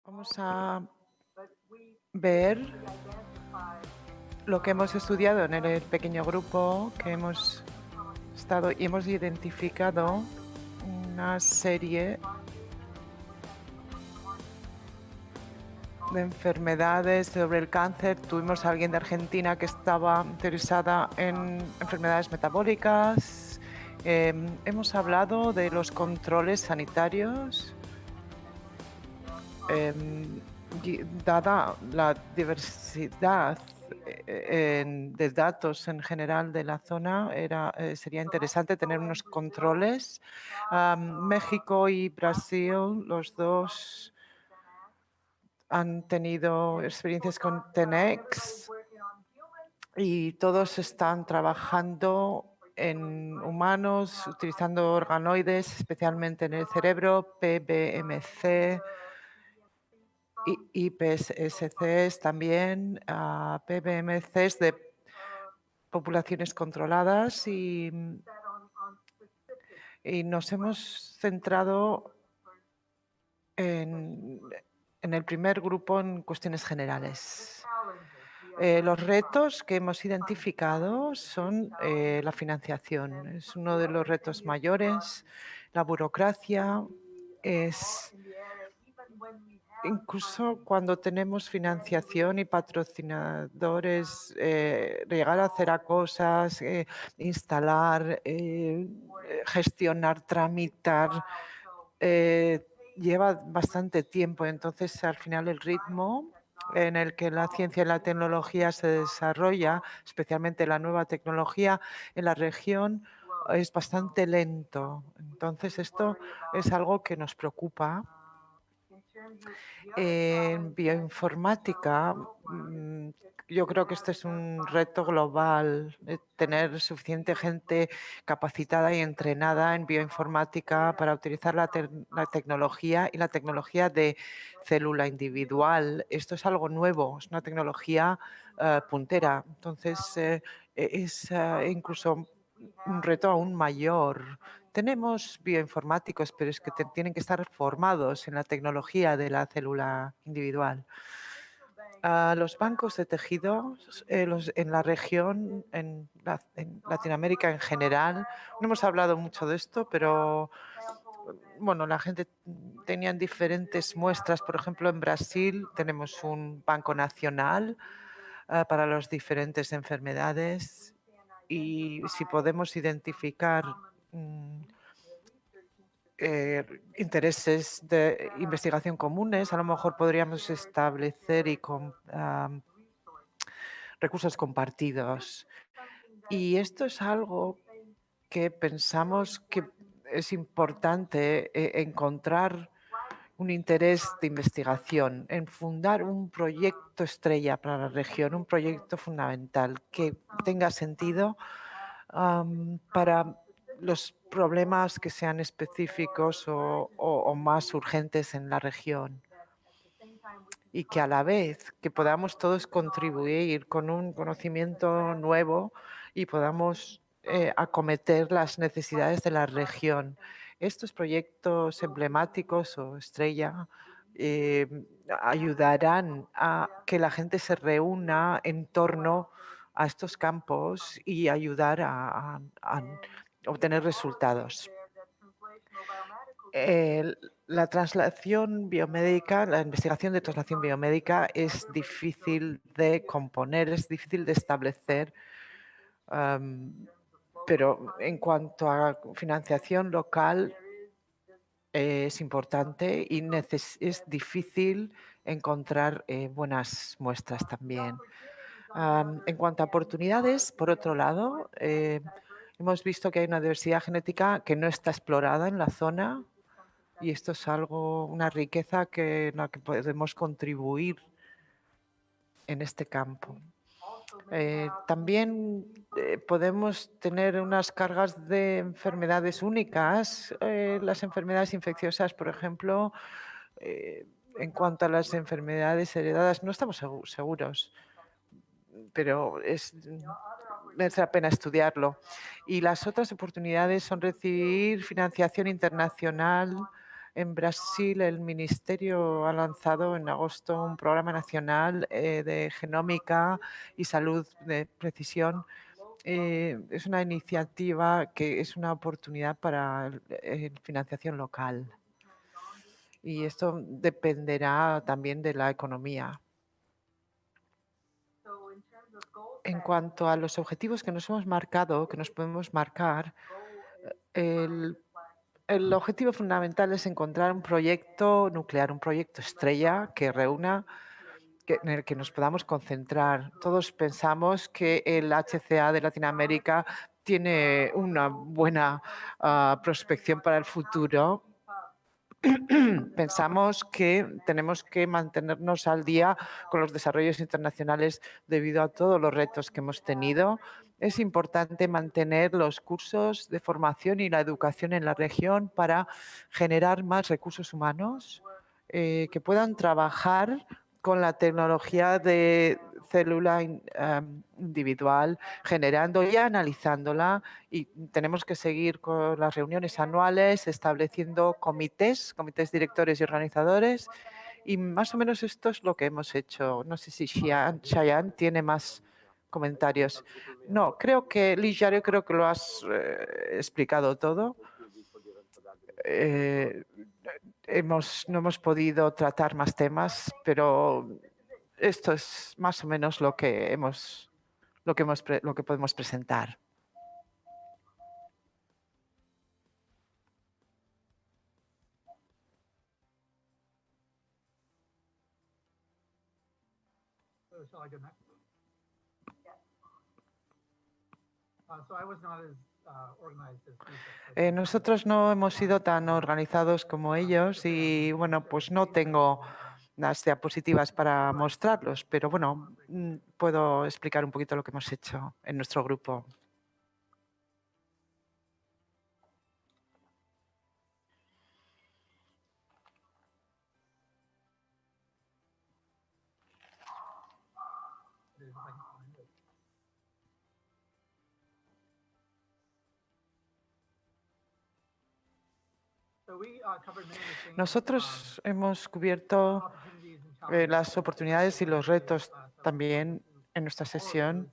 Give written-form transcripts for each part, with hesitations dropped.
Vamos a ver lo que hemos estudiado en el pequeño grupo que hemos estado y hemos identificado una serie de enfermedades sobre el cáncer. Tuvimos a alguien de Argentina que estaba interesada en enfermedades metabólicas. Hemos hablado de los controles sanitarios. Dada la diversidad de datos en general de la zona, sería interesante tener unos controles. México y Brasil, los dos han tenido experiencias con TENEX y todos están trabajando en humanos, utilizando organoides, especialmente en el cerebro, PBMC, y IPSCs también, PBMCs de poblaciones controladas y nos hemos centrado en el primer grupo en cuestiones generales. Los retos que hemos identificado son la financiación. Es uno de los retos mayores. La burocracia es... Incluso cuando tenemos financiación y patrocinadores, llegar a hacer cosas, instalar, gestionar, tramitar, lleva bastante tiempo. Entonces, al final, el ritmo en el que la ciencia y la tecnología se desarrolla, especialmente la nueva tecnología en la región, es bastante lento. Entonces, esto es algo que nos preocupa. En bioinformática, yo creo que este es un reto global, tener suficiente gente capacitada y entrenada en bioinformática para utilizar la tecnología y la tecnología de célula individual. Esto es algo nuevo, es una tecnología puntera. Entonces, es incluso un reto aún mayor. Tenemos bioinformáticos, pero es que tienen que estar formados en la tecnología de la célula individual. Los bancos de tejidos en la región, en Latinoamérica en general, no hemos hablado mucho de esto, pero bueno, la gente tenía diferentes muestras. Por ejemplo, en Brasil tenemos un banco nacional para las diferentes enfermedades y si podemos identificar intereses de investigación comunes, a lo mejor podríamos establecer recursos compartidos. Y esto es algo que pensamos que es importante encontrar un interés de investigación, en fundar un proyecto estrella para la región, un proyecto fundamental que tenga sentido para los problemas que sean específicos o más urgentes en la región. Y que a la vez que podamos todos contribuir con un conocimiento nuevo y podamos acometer las necesidades de la región. Estos proyectos emblemáticos o estrella ayudarán a que la gente se reúna en torno a estos campos y ayudar a obtener resultados. La translación biomédica, la investigación de translación biomédica es difícil de componer, es difícil de establecer, pero en cuanto a financiación local es importante y es difícil encontrar buenas muestras también. En cuanto a oportunidades, por otro lado, hemos visto que hay una diversidad genética que no está explorada en la zona y esto es una riqueza en la que podemos contribuir en este campo. También podemos tener unas cargas de enfermedades únicas. Las enfermedades infecciosas, por ejemplo, en cuanto a las enfermedades heredadas, no estamos seguros, pero merece la pena estudiarlo. Y las otras oportunidades son recibir financiación internacional En Brasil, el Ministerio ha lanzado en agosto un programa nacional de genómica y salud de precisión. Es una iniciativa que es una oportunidad para financiación local. Y esto dependerá también de la economía. En cuanto a los objetivos que nos hemos marcado, que nos podemos marcar, el objetivo fundamental es encontrar un proyecto nuclear, un proyecto estrella que reúna, en el que nos podamos concentrar. Todos pensamos que el HCA de Latinoamérica tiene una buena prospección para el futuro. Pensamos que tenemos que mantenernos al día con los desarrollos internacionales debido a todos los retos que hemos tenido. Es importante mantener los cursos de formación y la educación en la región para generar más recursos humanos que puedan trabajar con la tecnología de célula individual, generando y analizándola, y tenemos que seguir con las reuniones anuales, estableciendo comités directores y organizadores, y más o menos esto es lo que hemos hecho. No sé si Cheyenne tiene más comentarios. No, creo que, Ligia, yo creo que lo has explicado todo. No hemos podido tratar más temas, pero esto es más o menos lo que podemos presentar. Nosotros no hemos sido tan organizados como ellos y, bueno, pues no tengo las diapositivas para mostrarlos, pero bueno, puedo explicar un poquito lo que hemos hecho en nuestro grupo. Nosotros hemos cubierto las oportunidades y los retos también en nuestra sesión,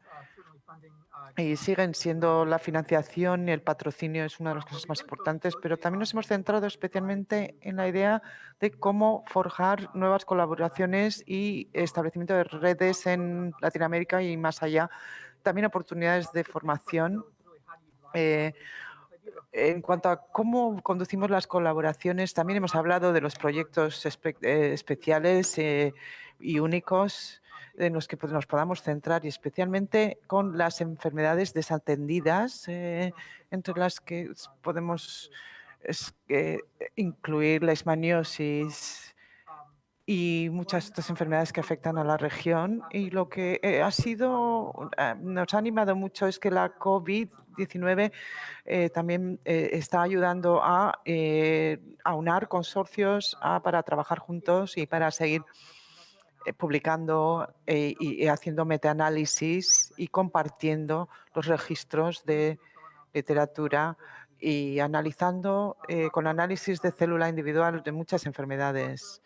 y siguen siendo la financiación y el patrocinio es una de las cosas más importantes, pero también nos hemos centrado especialmente en la idea de cómo forjar nuevas colaboraciones y establecimiento de redes en Latinoamérica y más allá. También oportunidades de formación. En cuanto a cómo conducimos las colaboraciones, también hemos hablado de los proyectos especiales y únicos en los que nos podamos centrar, y especialmente con las enfermedades desatendidas, entre las que podemos incluir la leishmaniosis y muchas de estas enfermedades que afectan a la región. Y lo que nos ha animado mucho es que la COVID-19 también está ayudando a aunar consorcios para trabajar juntos y para seguir publicando y haciendo metaanálisis y compartiendo los registros de literatura y analizando con análisis de célula individual de muchas enfermedades.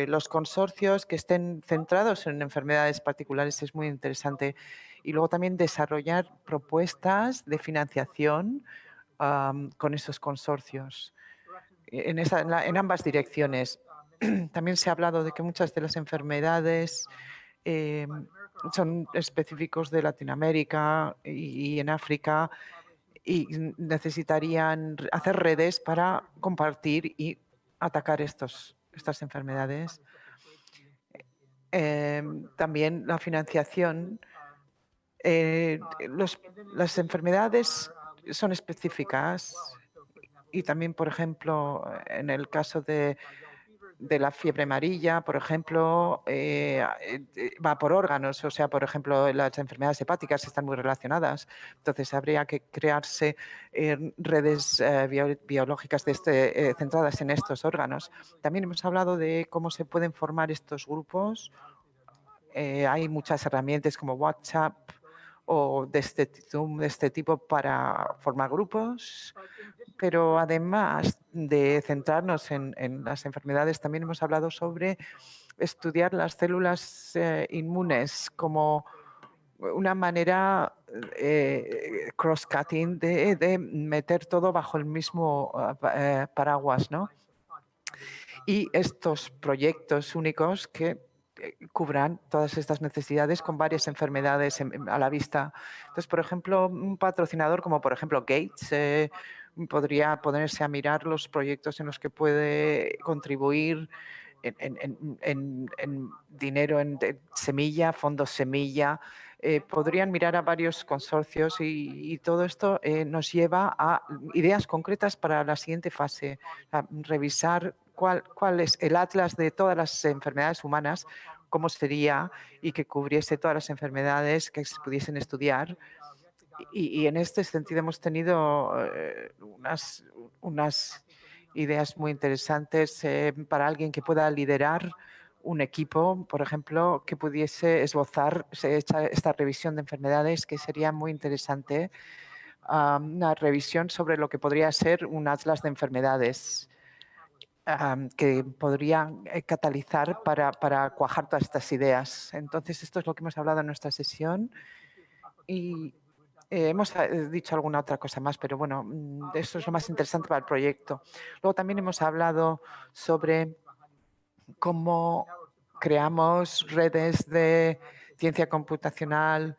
Los consorcios que estén centrados en enfermedades particulares es muy interesante. Y luego también desarrollar propuestas de financiación con esos consorcios en ambas direcciones. También se ha hablado de que muchas de las enfermedades son específicos de Latinoamérica y en África, y necesitarían hacer redes para compartir y atacar estas enfermedades. También la financiación. Las enfermedades son específicas y también, por ejemplo, en el caso de la fiebre amarilla, por ejemplo, va por órganos. O sea, por ejemplo, las enfermedades hepáticas están muy relacionadas. Entonces, habría que crearse redes biológicas centradas en estos órganos. También hemos hablado de cómo se pueden formar estos grupos. Hay muchas herramientas como WhatsApp o de este tipo para formar grupos, pero además de centrarnos en las enfermedades, también hemos hablado sobre estudiar las células inmunes como una manera cross-cutting de meter todo bajo el mismo paraguas, ¿no? Y estos proyectos únicos que cubran todas estas necesidades con varias enfermedades a la vista. Entonces, por ejemplo, un patrocinador como por ejemplo Gates podría ponerse a mirar los proyectos en los que puede contribuir en dinero, en semilla, fondos semilla. Podrían mirar a varios consorcios y todo esto nos lleva a ideas concretas para la siguiente fase, a revisar cuál es el atlas de todas las enfermedades humanas, cómo sería y que cubriese todas las enfermedades que se pudiesen estudiar. Y en este sentido hemos tenido unas ideas muy interesantes para alguien que pueda liderar un equipo, por ejemplo, que pudiese esbozar esta revisión de enfermedades, que sería muy interesante, una revisión sobre lo que podría ser un atlas de enfermedades que podrían catalizar para cuajar todas estas ideas. Entonces, esto es lo que hemos hablado en nuestra sesión y hemos dicho alguna otra cosa más, pero bueno, eso es lo más interesante para el proyecto. Luego también hemos hablado sobre cómo creamos redes de ciencia computacional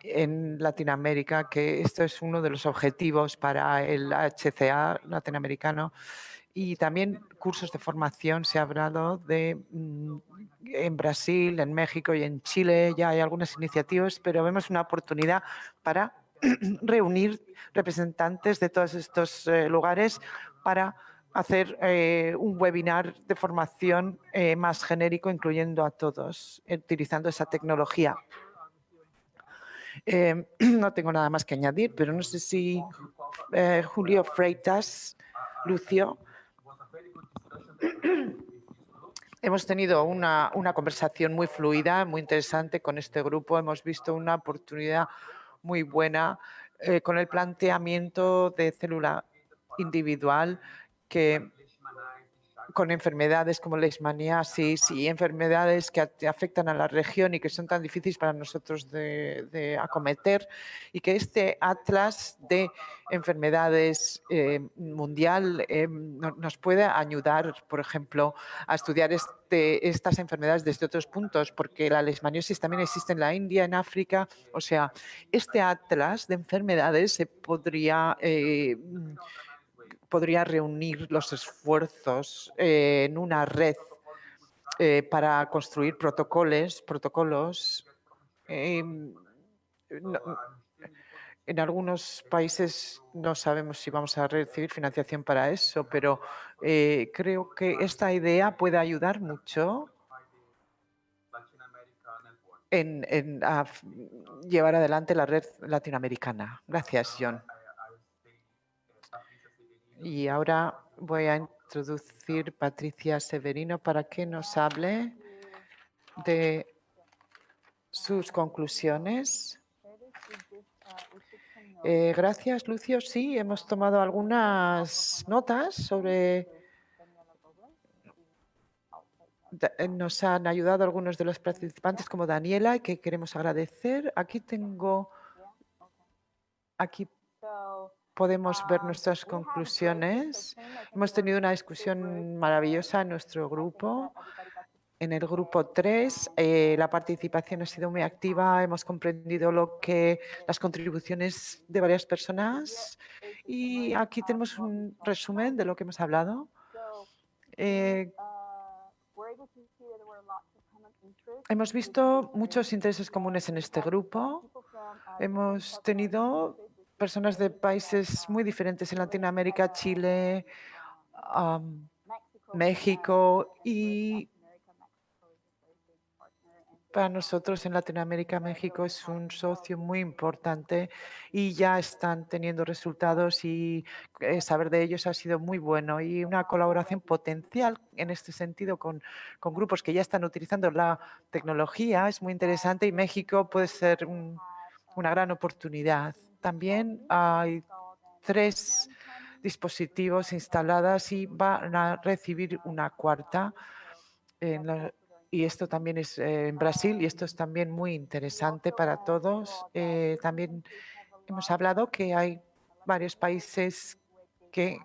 en Latinoamérica, que esto es uno de los objetivos para el HCA latinoamericano. Y también cursos de formación, se ha hablado de en Brasil, en México y en Chile ya hay algunas iniciativas, pero vemos una oportunidad para reunir representantes de todos estos lugares para hacer un webinar de formación más genérico, incluyendo a todos, utilizando esa tecnología. No tengo nada más que añadir, pero no sé si Julio Freitas, Lucio. Hemos tenido una conversación muy fluida, muy interesante con este grupo. Hemos visto una oportunidad muy buena con el planteamiento de célula individual que con enfermedades como leishmaniasis y enfermedades que afectan a la región y que son tan difíciles para nosotros de acometer, y que este atlas de enfermedades mundial nos puede ayudar, por ejemplo, a estudiar estas enfermedades desde otros puntos, porque la leishmaniosis también existe en la India, en África. O sea, este atlas de enfermedades se podría reunir los esfuerzos en una red para construir protocolos. En algunos países no sabemos si vamos a recibir financiación para eso, pero creo que esta idea puede ayudar mucho en llevar adelante la red latinoamericana. Gracias, John. Y ahora voy a introducir a Patricia Severino para que nos hable de sus conclusiones. Gracias, Lucio. Sí, hemos tomado algunas notas sobre... Nos han ayudado algunos de los participantes como Daniela, que queremos agradecer. Aquí podemos ver nuestras conclusiones. Hemos tenido una discusión maravillosa en nuestro grupo. En el grupo 3, la participación ha sido muy activa. Hemos comprendido las contribuciones de varias personas. Y aquí tenemos un resumen de lo que hemos hablado. Hemos visto muchos intereses comunes en este grupo. Hemos tenido personas de países muy diferentes en Latinoamérica, Chile, México, y para nosotros en Latinoamérica, México es un socio muy importante y ya están teniendo resultados, y saber de ellos ha sido muy bueno, y una colaboración potencial en este sentido con grupos que ya están utilizando la tecnología es muy interesante, y México puede ser una gran oportunidad. También hay 3 dispositivos instaladas y van a recibir una cuarta. Y esto también es en Brasil y esto es también muy interesante para todos. También hemos hablado que hay varios países que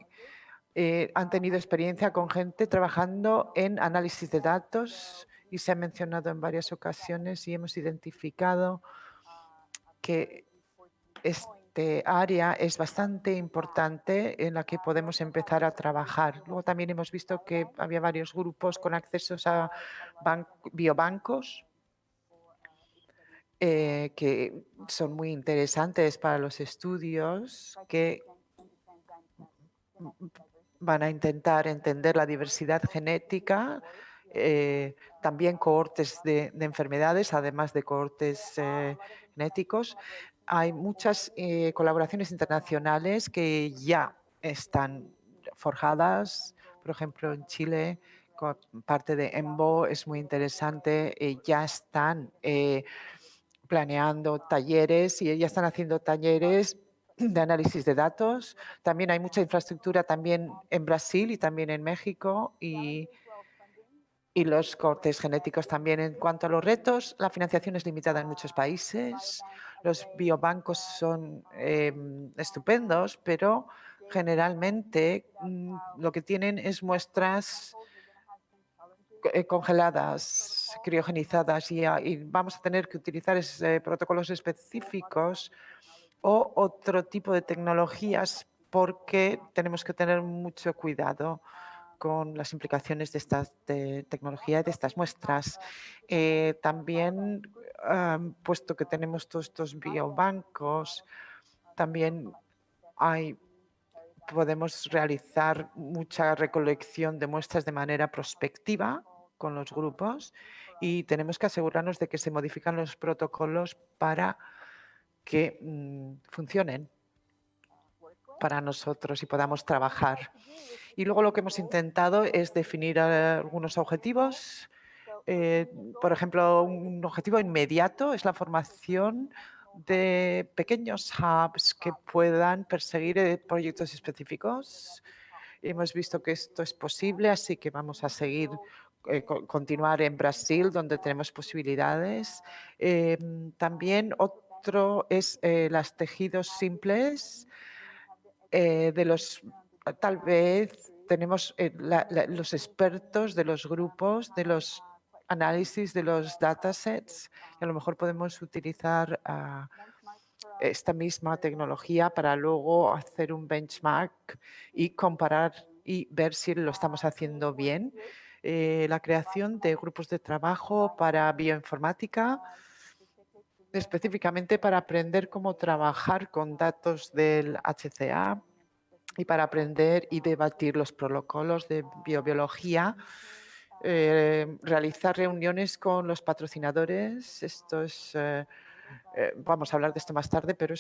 han tenido experiencia con gente trabajando en análisis de datos y se ha mencionado en varias ocasiones y hemos identificado que este área es bastante importante en la que podemos empezar a trabajar. Luego también hemos visto que había varios grupos con accesos a biobancos que son muy interesantes para los estudios, que van a intentar entender la diversidad genética, también cohortes de enfermedades, además de cohortes genéticos. Hay muchas colaboraciones internacionales que ya están forjadas. Por ejemplo, en Chile, parte de EMBO es muy interesante. Ya están planeando talleres y ya están haciendo talleres de análisis de datos. También hay mucha infraestructura también en Brasil y también en México y los cortes genéticos también. En cuanto a los retos, la financiación es limitada en muchos países. Los biobancos son estupendos, pero generalmente lo que tienen es muestras congeladas, criogenizadas y vamos a tener que utilizar protocolos específicos o otro tipo de tecnologías porque tenemos que tener mucho cuidado con las implicaciones de esta tecnología, de estas muestras. También, puesto que tenemos todos estos biobancos, también podemos realizar mucha recolección de muestras de manera prospectiva con los grupos y tenemos que asegurarnos de que se modifican los protocolos para que funcionen para nosotros y podamos trabajar. Y luego lo que hemos intentado es definir algunos objetivos. Por ejemplo, un objetivo inmediato es la formación de pequeños hubs que puedan perseguir proyectos específicos. Hemos visto que esto es posible, así que vamos a seguir, continuar en Brasil, donde tenemos posibilidades. También otro es los tejidos simples de los, tal vez tenemos los expertos de los grupos, de los análisis de los datasets, y a lo mejor podemos utilizar esta misma tecnología para luego hacer un benchmark y comparar y ver si lo estamos haciendo bien. La creación de grupos de trabajo para bioinformática, específicamente para aprender cómo trabajar con datos del HCA y para aprender y debatir los protocolos de biobiología, realizar reuniones con los patrocinadores. Esto es, vamos a hablar de esto más tarde, pero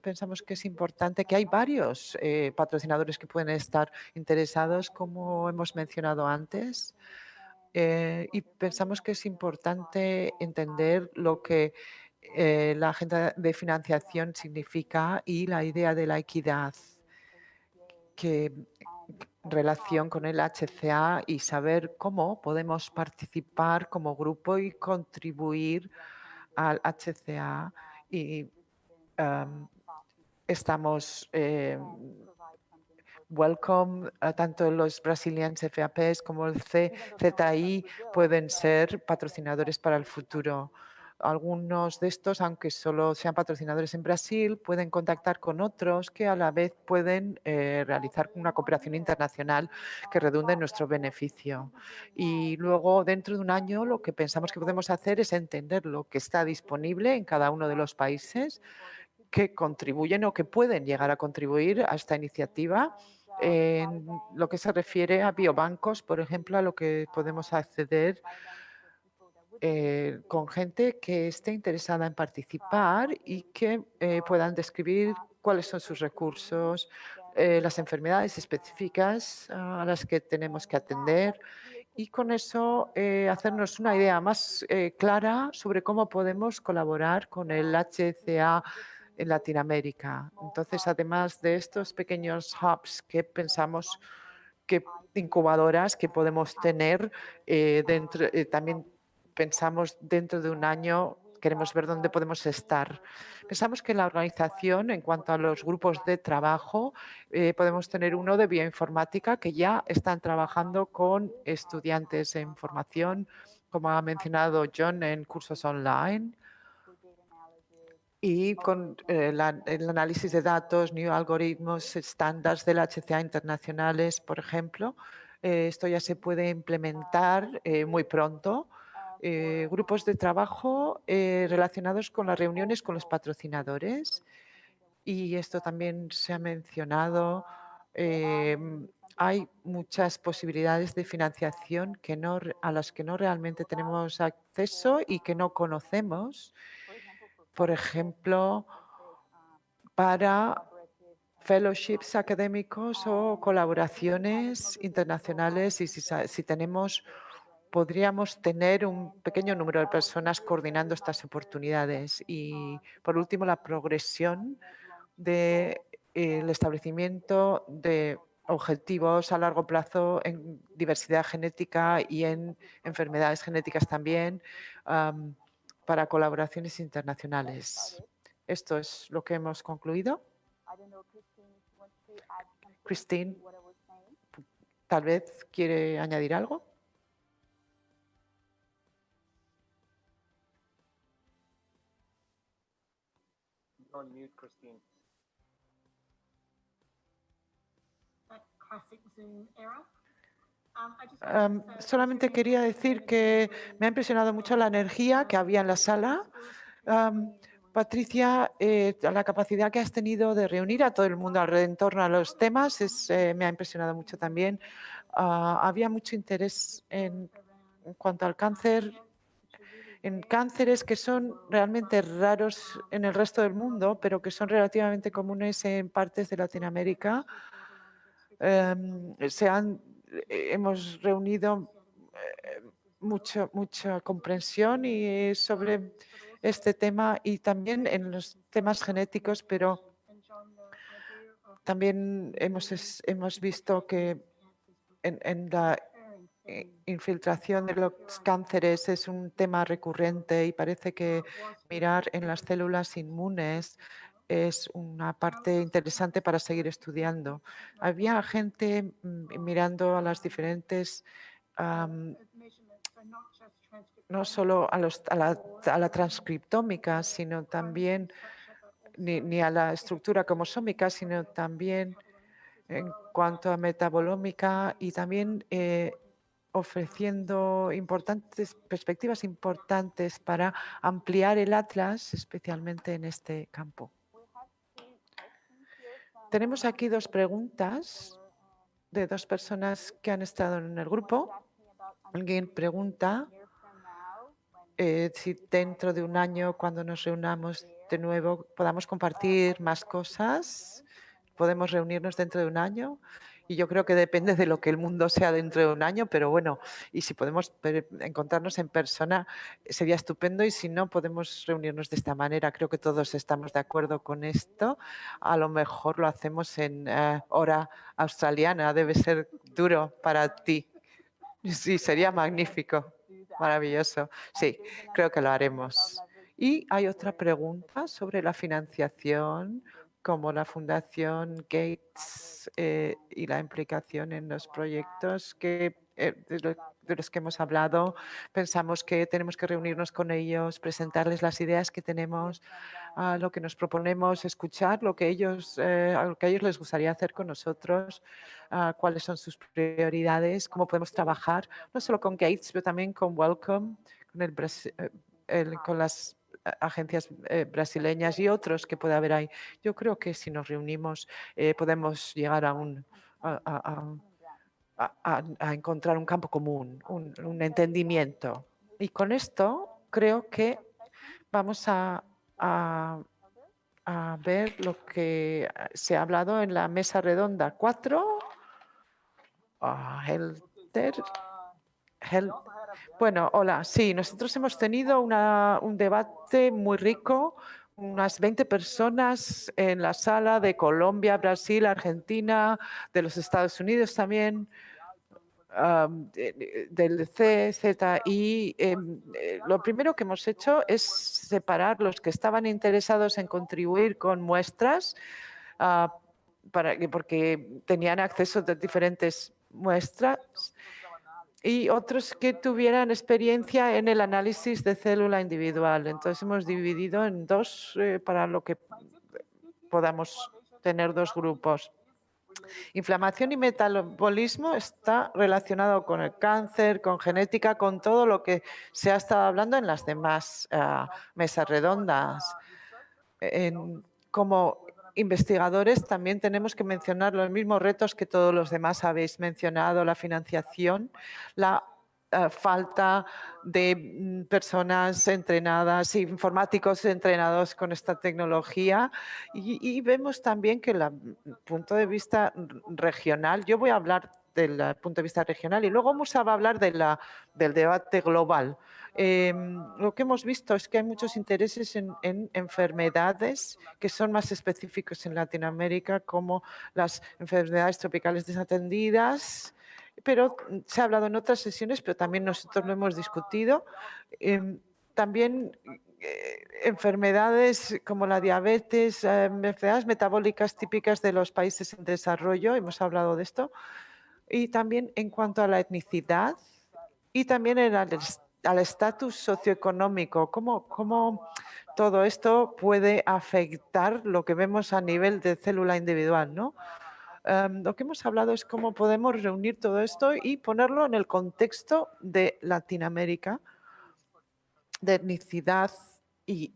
pensamos que es importante, que hay varios patrocinadores que pueden estar interesados, como hemos mencionado antes. Y pensamos que es importante entender lo que la agenda de financiación significa y la idea de la equidad que relación con el HCA y saber cómo podemos participar como grupo y contribuir al HCA y estamos welcome, tanto los Brazilian FAPs como el ZI pueden ser patrocinadores para el futuro. Algunos de estos, aunque solo sean patrocinadores en Brasil, pueden contactar con otros que a la vez pueden realizar una cooperación internacional que redunde en nuestro beneficio. Y luego, dentro de un año, lo que pensamos que podemos hacer es entender lo que está disponible en cada uno de los países que contribuyen o que pueden llegar a contribuir a esta iniciativa. En lo que se refiere a biobancos, por ejemplo, a lo que podemos acceder con gente que esté interesada en participar y que puedan describir cuáles son sus recursos, las enfermedades específicas a las que tenemos que atender y con eso hacernos una idea más clara sobre cómo podemos colaborar con el HCA en Latinoamérica. Entonces, además de estos pequeños hubs que pensamos que incubadoras que podemos tener dentro, también pensamos dentro de un año, queremos ver dónde podemos estar. Pensamos que la organización, en cuanto a los grupos de trabajo, podemos tener uno de bioinformática que ya están trabajando con estudiantes en formación, como ha mencionado John, en cursos online y con el análisis de datos, new algoritmos, estándares del HCA internacionales, por ejemplo. Esto ya se puede implementar muy pronto. Grupos de trabajo relacionados con las reuniones con los patrocinadores. Y esto también se ha mencionado. Hay muchas posibilidades de financiación a las que no realmente tenemos acceso y que no conocemos. Por ejemplo, para fellowships académicos o colaboraciones internacionales y si tenemos, podríamos tener un pequeño número de personas coordinando estas oportunidades. Y por último, la progresión del establecimiento de objetivos a largo plazo en diversidad genética y en enfermedades genéticas también para colaboraciones internacionales. Esto es lo que hemos concluido. Christine, tal vez quiere añadir algo. Solamente quería decir que me ha impresionado mucho la energía que había en la sala. Patricia, la capacidad que has tenido de reunir a todo el mundo en torno a los temas me ha impresionado mucho también. Había mucho interés en cuanto al cáncer, en cánceres que son realmente raros en el resto del mundo, pero que son relativamente comunes en partes de Latinoamérica. Hemos reunido mucha comprensión y sobre este tema y también en los temas genéticos, pero también hemos visto que en la infiltración de los cánceres es un tema recurrente y parece que mirar en las células inmunes es una parte interesante para seguir estudiando. Había gente mirando a las diferentes, no solo a la transcriptómica, sino también ni a la estructura cromosómica, sino también en cuanto a metabolómica y también ofreciendo perspectivas importantes para ampliar el atlas, especialmente en este campo. Tenemos aquí dos preguntas de dos personas que han estado en el grupo. Alguien pregunta si dentro de un año, cuando nos reunamos de nuevo, podamos compartir más cosas. Podemos reunirnos dentro de un año. Y yo creo que depende de lo que el mundo sea dentro de un año, pero bueno, y si podemos encontrarnos en persona sería estupendo y si no podemos reunirnos de esta manera, creo que todos estamos de acuerdo con esto. A lo mejor lo hacemos en hora australiana, debe ser duro para ti. Sí, sería magnífico, maravilloso. Sí, creo que lo haremos. Y hay otra pregunta sobre la financiación, como la Fundación Gates y la implicación en los proyectos de los que hemos hablado. Pensamos que tenemos que reunirnos con ellos, presentarles las ideas que tenemos, lo que nos proponemos, escuchar lo que a ellos les gustaría hacer con nosotros, cuáles son sus prioridades, cómo podemos trabajar, no solo con Gates, pero también con Wellcome, con las agencias brasileñas y otros que puede haber ahí. Yo creo que si nos reunimos podemos llegar a encontrar un campo común, un entendimiento. Y con esto creo que vamos a ver lo que se ha hablado en la mesa redonda 4. Helter. Bueno, hola. Sí, nosotros hemos tenido un debate muy rico, unas 20 personas en la sala de Colombia, Brasil, Argentina, de los Estados Unidos también, del CZI. Lo primero que hemos hecho es separar los que estaban interesados en contribuir con muestras, ah, porque tenían acceso de diferentes muestras, y otros que tuvieran experiencia en el análisis de célula individual. Entonces hemos dividido en dos para lo que podamos tener dos grupos. Inflamación y metabolismo está relacionado con el cáncer, con genética, con todo lo que se ha estado hablando en las demás mesas redondas. Como investigadores también tenemos que mencionar los mismos retos que todos los demás habéis mencionado: la financiación, la falta de personas entrenadas, informáticos entrenados con esta tecnología, y vemos también que el punto de vista regional, yo voy a hablar del punto de vista regional y luego vamos a hablar del debate global. Lo que hemos visto es que hay muchos intereses en enfermedades que son más específicos en Latinoamérica, como las enfermedades tropicales desatendidas, pero se ha hablado en otras sesiones, pero también nosotros lo hemos discutido. También enfermedades como la diabetes, enfermedades metabólicas típicas de los países en desarrollo, hemos hablado de esto. Y también en cuanto a la etnicidad y también al estatus socioeconómico, cómo todo esto puede afectar lo que vemos a nivel de célula individual, ¿no? Lo que hemos hablado es cómo podemos reunir todo esto y ponerlo en el contexto de Latinoamérica, de etnicidad y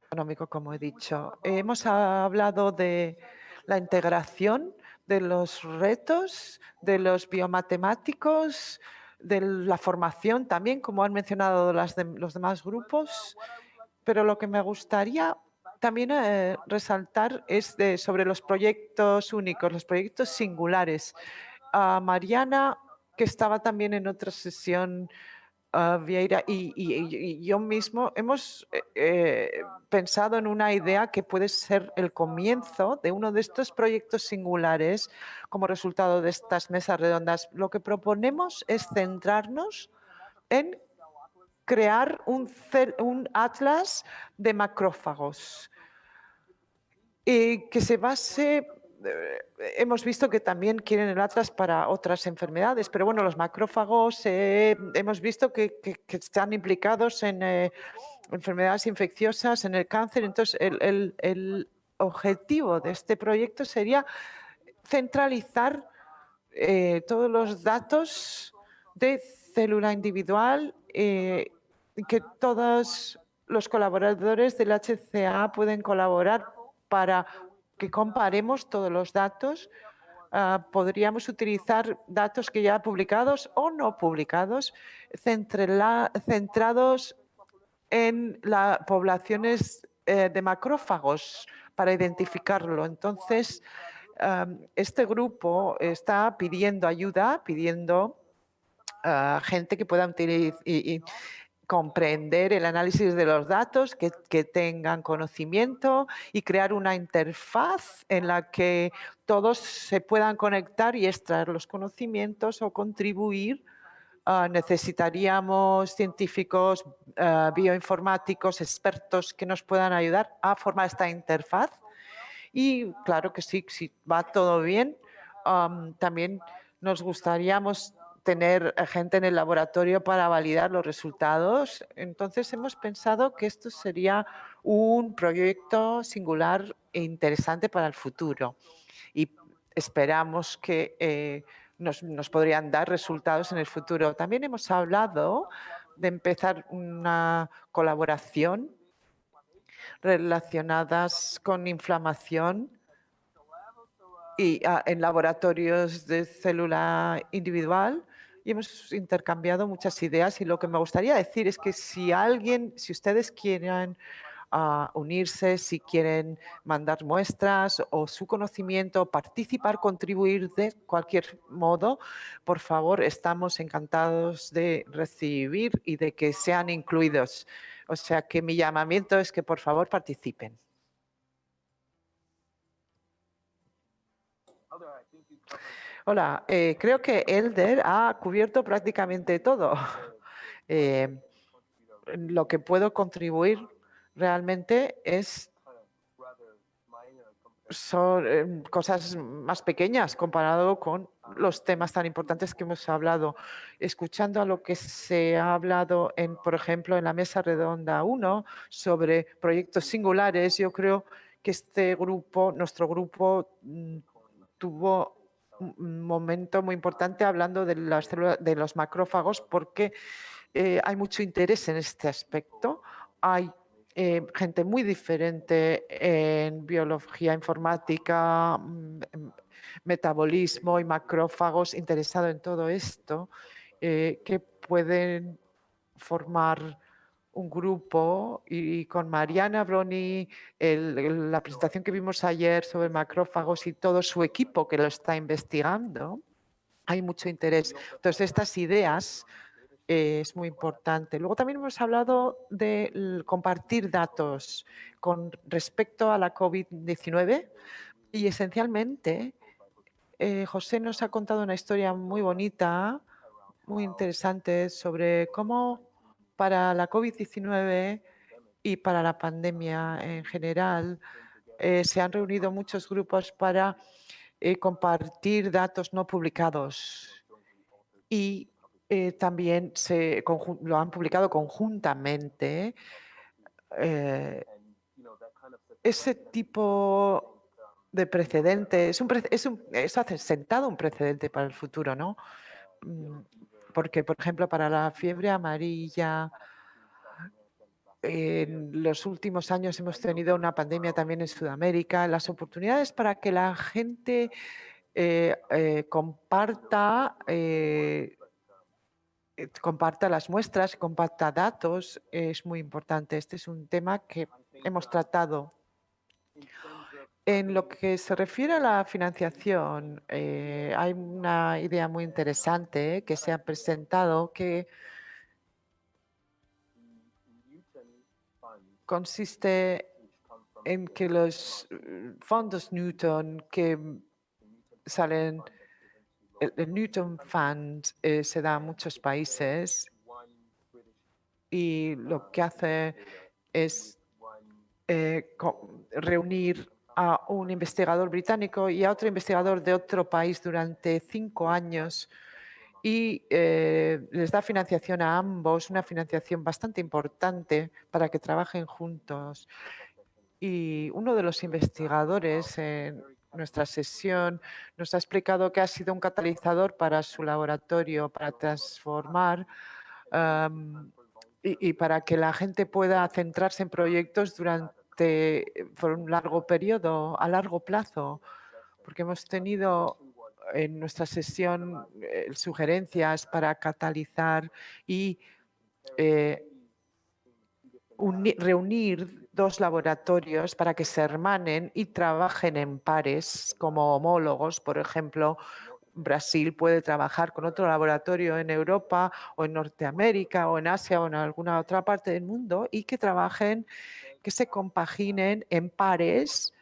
económico, como he dicho. Hemos hablado de la integración, de los retos, de los biomatemáticos, de la formación también, como han mencionado los demás grupos. Pero lo que me gustaría también resaltar es sobre los proyectos únicos, los proyectos singulares. Mariana, que estaba también en otra sesión, Vieira y yo mismo hemos pensado en una idea que puede ser el comienzo de uno de estos proyectos singulares como resultado de estas mesas redondas. Lo que proponemos es centrarnos en crear un atlas de macrófagos que se base. Hemos visto que también quieren el atlas para otras enfermedades, pero bueno, los macrófagos hemos visto que están implicados en enfermedades infecciosas, en el cáncer. Entonces, el objetivo de este proyecto sería centralizar todos los datos de célula individual, que todos los colaboradores del HCA pueden colaborar para que comparemos todos los datos. Podríamos utilizar datos que ya publicados o no publicados, centrados en las poblaciones de macrófagos para identificarlo. Entonces, este grupo está pidiendo ayuda, pidiendo gente que pueda comprender el análisis de los datos, que tengan conocimiento y crear una interfaz en la que todos se puedan conectar y extraer los conocimientos o contribuir. Necesitaríamos científicos, bioinformáticos, expertos que nos puedan ayudar a formar esta interfaz. Y claro que sí, si va todo bien, también nos gustaríamos tener gente en el laboratorio para validar los resultados. Entonces hemos pensado que esto sería un proyecto singular e interesante para el futuro y esperamos que nos podrían dar resultados en el futuro. También hemos hablado de empezar una colaboración relacionadas con inflamación y en laboratorios de célula individual, y hemos intercambiado muchas ideas. Y lo que me gustaría decir es que si ustedes quieren a unirse si quieren mandar muestras o su conocimiento, participar, contribuir de cualquier modo. Por favor, estamos encantados de recibir y de que sean incluidos. O sea que mi llamamiento es que por favor participen. Hola, creo que Elder ha cubierto prácticamente todo. Lo que puedo contribuir realmente son cosas más pequeñas comparado con los temas tan importantes que hemos hablado. Escuchando a lo que se ha hablado, por ejemplo, en la Mesa Redonda 1 sobre proyectos singulares, yo creo que nuestro grupo, tuvo un momento muy importante hablando de de los macrófagos porque hay mucho interés en este aspecto. Hay gente muy diferente en biología informática, metabolismo y macrófagos interesado en todo esto, que pueden formar un grupo y con Mariana Broni, la presentación que vimos ayer sobre macrófagos y todo su equipo que lo está investigando, hay mucho interés. Entonces, estas ideas es muy importante. Luego también hemos hablado de compartir datos con respecto a la COVID-19 y esencialmente José nos ha contado una historia muy bonita, muy interesante sobre cómo para la COVID-19 y para la pandemia en general se han reunido muchos grupos para compartir datos no publicados y también lo han publicado conjuntamente. Ese tipo de precedente ha sentado un precedente para el futuro, ¿no? Porque, por ejemplo, para la fiebre amarilla, en los últimos años hemos tenido una pandemia también en Sudamérica. Las oportunidades para que la gente comparta las muestras, comparta datos, es muy importante. Este es un tema que hemos tratado. En lo que se refiere a la financiación, hay una idea muy interesante que se ha presentado que consiste en que los fondos Newton que salen, el Newton Fund se da a muchos países y lo que hace es reunir a un investigador británico y a otro investigador de otro país durante 5 años y les da financiación a ambos, una financiación bastante importante para que trabajen juntos. Y uno de los investigadores en nuestra sesión nos ha explicado que ha sido un catalizador para su laboratorio, para transformar y para que la gente pueda centrarse en proyectos por un largo periodo, a largo plazo, porque hemos tenido en nuestra sesión sugerencias para catalizar y reunir dos laboratorios para que se hermanen y trabajen en pares como homólogos. Por ejemplo, Brasil puede trabajar con otro laboratorio en Europa o en Norteamérica o en Asia o en alguna otra parte del mundo y que trabajen, que se compaginen en pares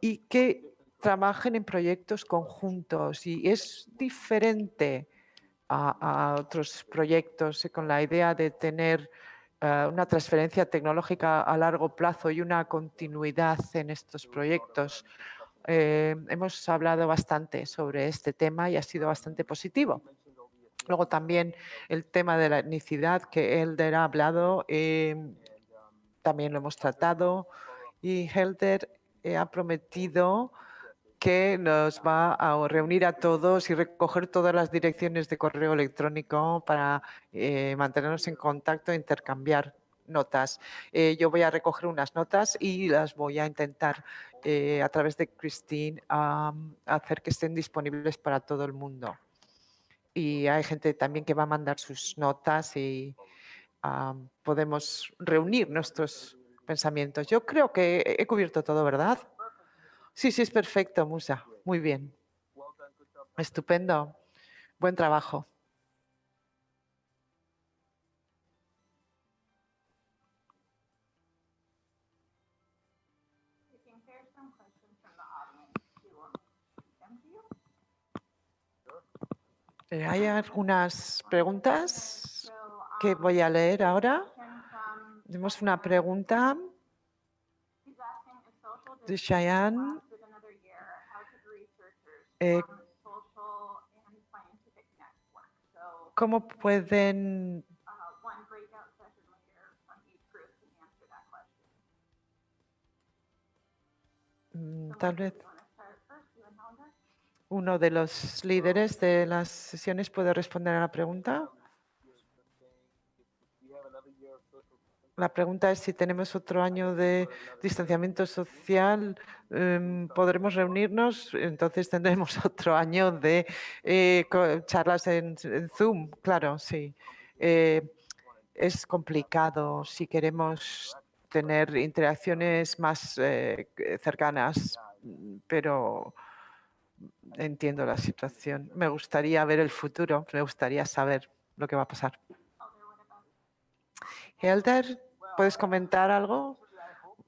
y que trabajen en proyectos conjuntos. Y es diferente a otros proyectos con la idea de tener una transferencia tecnológica a largo plazo y una continuidad en estos proyectos. Hemos hablado bastante sobre este tema y ha sido bastante positivo. Luego también el tema de la etnicidad que Helder ha hablado, también lo hemos tratado y Helder ha prometido que nos va a reunir a todos y recoger todas las direcciones de correo electrónico para mantenernos en contacto e intercambiar notas. Yo voy a recoger unas notas y las voy a intentar a través de Christine hacer que estén disponibles para todo el mundo. Y hay gente también que va a mandar sus notas y podemos reunir nuestros pensamientos. Yo creo que he cubierto todo, ¿verdad? Sí, sí, es perfecto, Musa. Muy bien. Estupendo. Buen trabajo. Hay algunas preguntas que voy a leer ahora. Tenemos una pregunta de Cheyenne. ¿Cómo pueden tal vez uno de los líderes de las sesiones puede responder a la pregunta? La pregunta es si tenemos otro año de distanciamiento social, ¿podremos reunirnos? Entonces tendremos otro año de charlas en Zoom, claro, sí. Es complicado si queremos tener interacciones más cercanas, pero entiendo la situación. Me gustaría ver el futuro, me gustaría saber lo que va a pasar. Helder, ¿puedes comentar algo?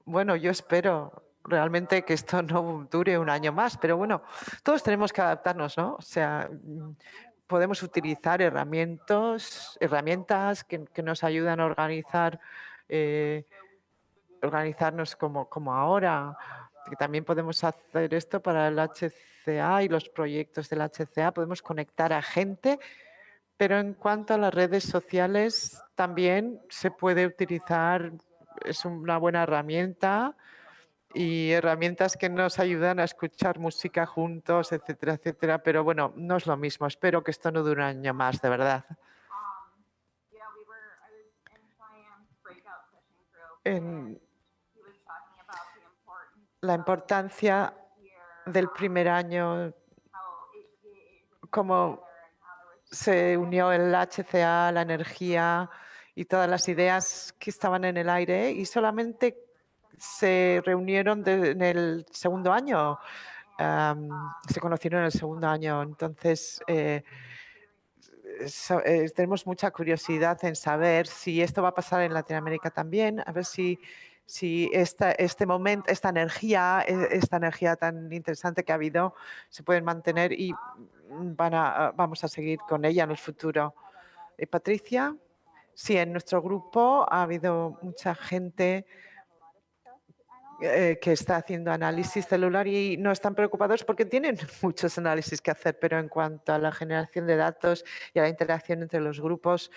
Bueno, yo espero realmente que esto no dure un año más, pero bueno, todos tenemos que adaptarnos, ¿no? O sea, podemos utilizar herramientas que nos ayudan a organizarnos como ahora. Que también podemos hacer esto para el HCA y los proyectos del HCA. Podemos conectar a gente, pero en cuanto a las redes sociales, también se puede utilizar, es una buena herramienta y herramientas que nos ayudan a escuchar música juntos, etcétera, etcétera. Pero bueno, no es lo mismo. Espero que esto no dure un año más, de verdad. En la importancia del primer año, cómo se unió el HCA, la energía y todas las ideas que estaban en el aire y solamente se reunieron en el segundo año, se conocieron en el segundo año. Entonces, tenemos mucha curiosidad en saber si esto va a pasar en Latinoamérica también, a ver si este momento, esta energía tan interesante que ha habido, se pueden mantener y vamos a seguir con ella en el futuro. Patricia, sí, en nuestro grupo ha habido mucha gente que está haciendo análisis celular y no están preocupados porque tienen muchos análisis que hacer, pero en cuanto a la generación de datos y a la interacción entre los grupos,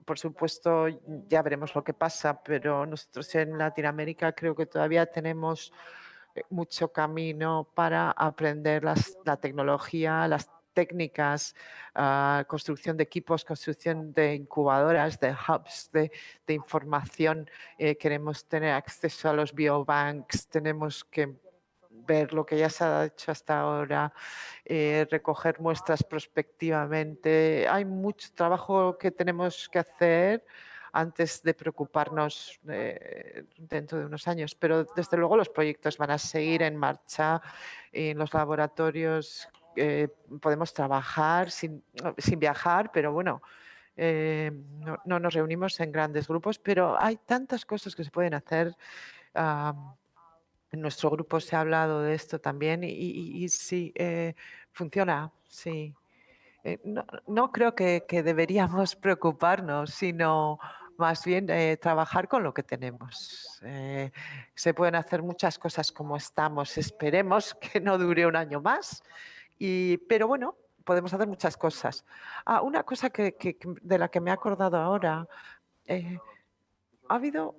por supuesto, ya veremos lo que pasa, pero nosotros en Latinoamérica creo que todavía tenemos mucho camino para aprender la tecnología, las técnicas, construcción de equipos, construcción de incubadoras, de hubs de información. Queremos tener acceso a los biobanks, tenemos que ver lo que ya se ha hecho hasta ahora, recoger muestras prospectivamente. Hay mucho trabajo que tenemos que hacer antes de preocuparnos dentro de unos años, pero desde luego los proyectos van a seguir en marcha en los laboratorios. Podemos trabajar sin viajar, pero bueno, no nos reunimos en grandes grupos, pero hay tantas cosas que se pueden hacer. En nuestro grupo se ha hablado de esto también y sí, funciona, sí. No creo que deberíamos preocuparnos, sino más bien trabajar con lo que tenemos. Se pueden hacer muchas cosas como estamos. Esperemos que no dure un año más, pero bueno, podemos hacer muchas cosas. Una cosa de la que me he acordado ahora, ha habido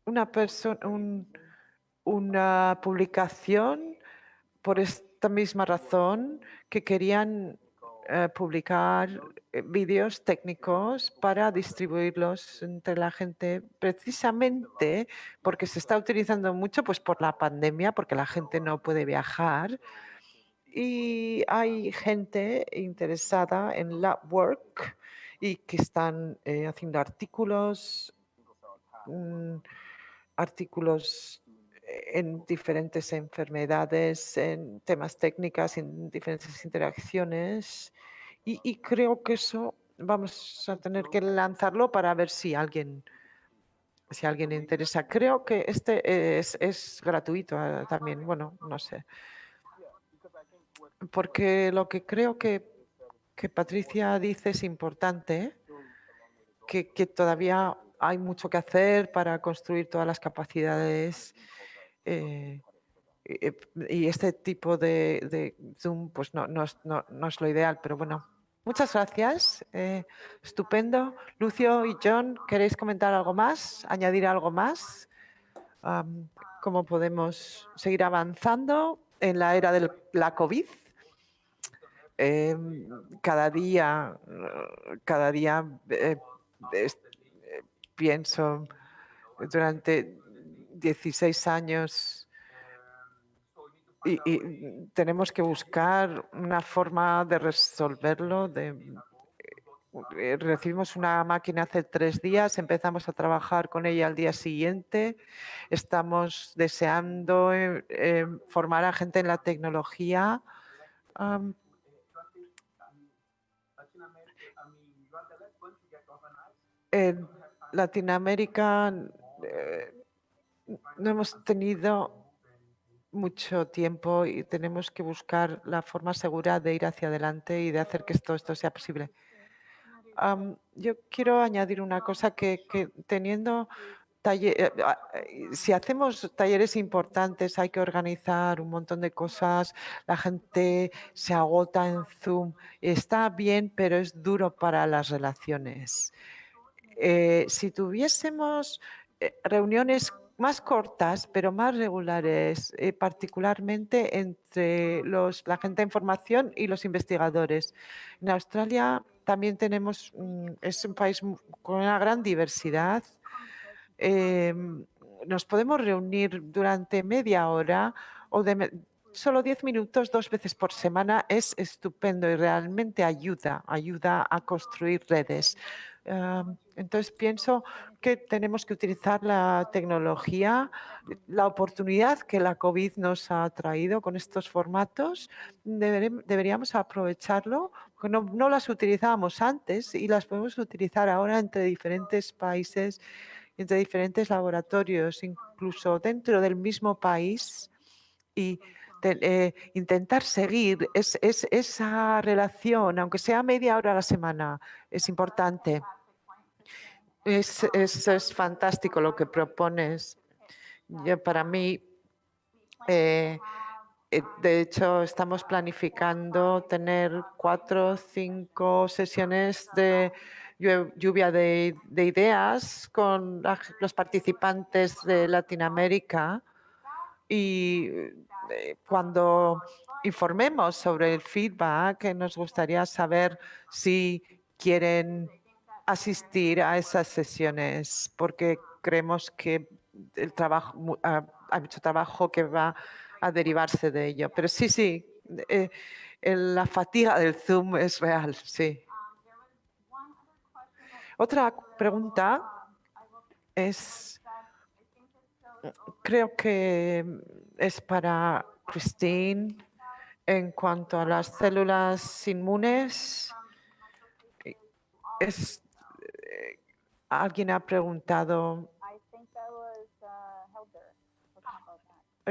una publicación por esta misma razón que querían publicar vídeos técnicos para distribuirlos entre la gente, precisamente porque se está utilizando mucho pues, por la pandemia, porque la gente no puede viajar. Y hay gente interesada en lab work y que están haciendo artículos artículos en diferentes enfermedades, en temas técnicas, en diferentes interacciones. Y creo que eso vamos a tener que lanzarlo para ver si a alguien le interesa. Creo que este es gratuito también, bueno, no sé. Porque lo que creo que Patricia dice es importante, que todavía hay mucho que hacer para construir todas las capacidades eh, y este tipo de Zoom pues no es lo ideal, pero bueno. Muchas gracias. Estupendo. Lucio y John, ¿queréis comentar algo más? ¿Añadir algo más? ¿Cómo podemos seguir avanzando en la era de la COVID? Cada día es- pienso durante 16 años y tenemos que buscar una forma de resolverlo. Recibimos una máquina hace 3 días, empezamos a trabajar con ella al día siguiente. Estamos deseando formar a gente en la tecnología. En Latinoamérica no hemos tenido mucho tiempo y tenemos que buscar la forma segura de ir hacia adelante y de hacer que esto sea posible. Yo quiero añadir una cosa que teniendo si hacemos talleres importantes hay que organizar un montón de cosas, la gente se agota en Zoom, está bien, pero es duro para las relaciones. Si tuviésemos reuniones más cortas, pero más regulares, particularmente entre la gente de información y los investigadores. En Australia también es un país con una gran diversidad. Nos podemos reunir durante media hora o solo 10 minutos 2 veces por semana. Es estupendo y realmente ayuda a construir redes. Entonces pienso que tenemos que utilizar la tecnología, la oportunidad que la COVID nos ha traído con estos formatos. Deberíamos aprovecharlo, porque no las utilizábamos antes y las podemos utilizar ahora entre diferentes países, entre diferentes laboratorios, incluso dentro del mismo país, y intentar seguir esa relación, aunque sea media hora a la semana, es importante. Es fantástico lo que propones. Para mí, de hecho, estamos planificando tener 4 o 5 sesiones de lluvia de ideas con los participantes de Latinoamérica y cuando informemos sobre el feedback, nos gustaría saber si quieren asistir a esas sesiones, porque creemos que el trabajo, hay mucho trabajo que va a derivarse de ello. Pero sí, eh, la fatiga del Zoom es real, sí. Otra pregunta es, creo que es para Christine, en cuanto a las células inmunes. Alguien ha preguntado,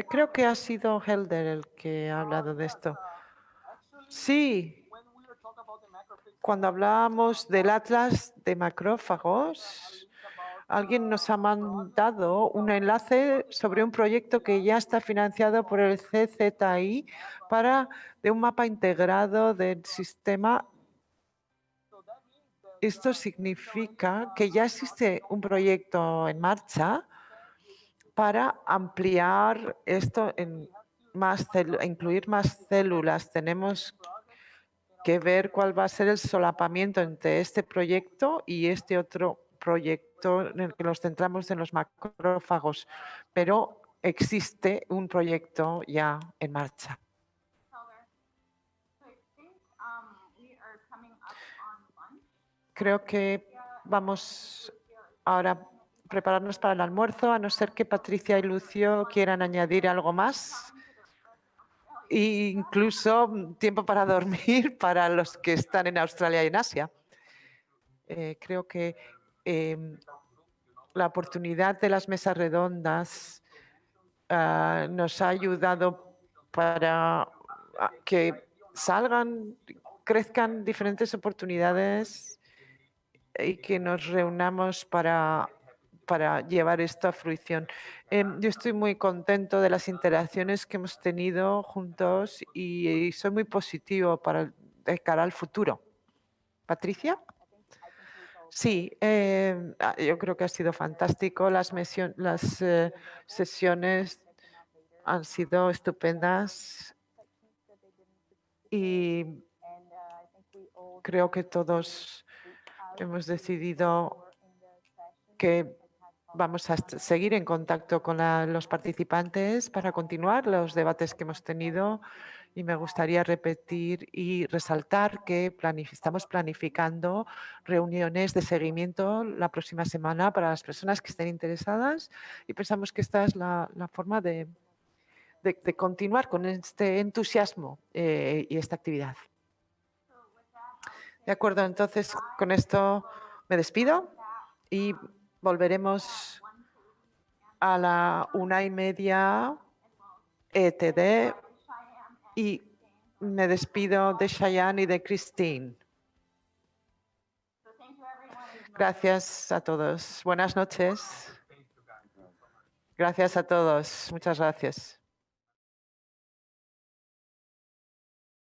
creo que ha sido Helder el que ha hablado de esto. Sí, cuando hablábamos del atlas de macrófagos, alguien nos ha mandado un enlace sobre un proyecto que ya está financiado por el CZI de un mapa integrado del sistema. Esto significa que ya existe un proyecto en marcha para ampliar esto incluir más células. Tenemos que ver cuál va a ser el solapamiento entre este proyecto y este otro proyecto en el que nos centramos en los macrófagos, pero existe un proyecto ya en marcha. Creo que vamos ahora prepararnos para el almuerzo, a no ser que Patricia y Lucio quieran añadir algo más. E incluso tiempo para dormir para los que están en Australia y en Asia. Creo que la oportunidad de las mesas redondas nos ha ayudado para que crezcan diferentes oportunidades y que nos reunamos para llevar esto a fruición. Yo estoy muy contento de las interacciones que hemos tenido juntos y soy muy positivo de cara al futuro. Patricia. Sí, yo creo que ha sido fantástico. Las sesiones han sido estupendas y creo que todos hemos decidido que vamos a seguir en contacto con los participantes para continuar los debates que hemos tenido y me gustaría repetir y resaltar que estamos planificando reuniones de seguimiento la próxima semana para las personas que estén interesadas y pensamos que esta es la forma de continuar con este entusiasmo y esta actividad. De acuerdo, entonces con esto me despido y volveremos a la 1:30 ETD y me despido de Cheyenne y de Christine. Gracias a todos. Buenas noches. Gracias a todos. Muchas gracias.